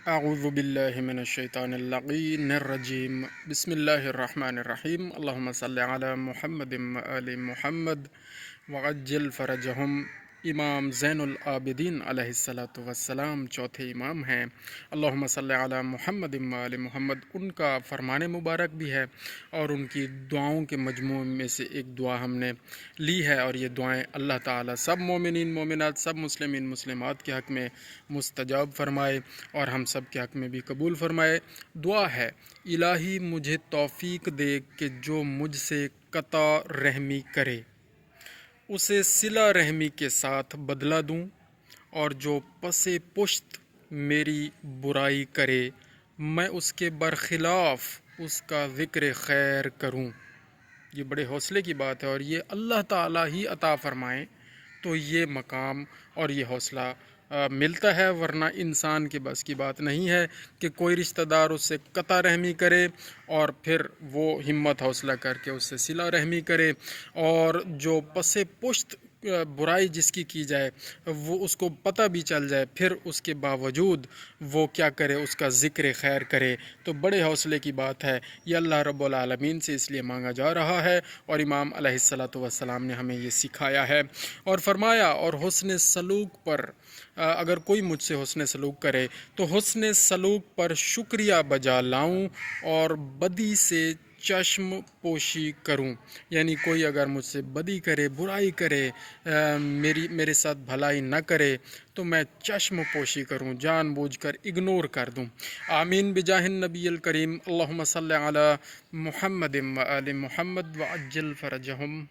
اعوذ باللہ من الشیطان اللعین الرجیم بسم اللہ الرحمن الرحیم اللہم صلی علی محمد و آل محمد وعجل فرجہم۔ امام زین العابدین علیہ السلام چوتھے امام ہیں۔ اللہم صلی علی محمد و آل محمد ان کا فرمان مبارک بھی ہے، اور ان کی دعاؤں کے مجموع میں سے ایک دعا ہم نے لی ہے، اور یہ دعائیں اللہ تعالیٰ سب مومنین مومنات، سب مسلمین مسلمات کے حق میں مستجاب فرمائے اور ہم سب کے حق میں بھی قبول فرمائے۔ دعا ہے: الہی مجھے توفیق دے کہ جو مجھ سے قطع رحمی کرے اسے صلہ رحمی کے ساتھ بدلہ دوں، اور جو پس پشت میری برائی کرے میں اس کے برخلاف اس کا ذکر خیر کروں۔ یہ بڑے حوصلے کی بات ہے، اور یہ اللہ تعالیٰ ہی عطا فرمائیں تو یہ مقام اور یہ حوصلہ ملتا ہے، ورنہ انسان کے بس کی بات نہیں ہے کہ کوئی رشتہ دار اس سے قطع رحمی کرے اور پھر وہ ہمت حوصلہ کر کے اس سے صلہ رحمی کرے، اور جو پس پشت برائی جس کی جائے وہ اس کو پتہ بھی چل جائے، پھر اس کے باوجود وہ کیا کرے، اس کا ذکر خیر کرے، تو بڑے حوصلے کی بات ہے۔ یہ اللہ رب العالمین سے اس لیے مانگا جا رہا ہے، اور امام علیہ السلام نے ہمیں یہ سکھایا ہے اور فرمایا۔ اور حسن سلوک پر اگر کوئی مجھ سے حسن سلوک کرے تو حسن سلوک پر شکریہ بجا لاؤں اور بدی سے چشم پوشی کروں، یعنی کوئی اگر مجھ سے بدی کرے، برائی کرے، میرے ساتھ بھلائی نہ کرے تو میں چشم پوشی کروں، جان بوجھ کر اگنور کر دوں۔ آمین بجاہ النبی الکریم۔ اللہم صلی علی محمد و آل محمد وعجل فرجہم۔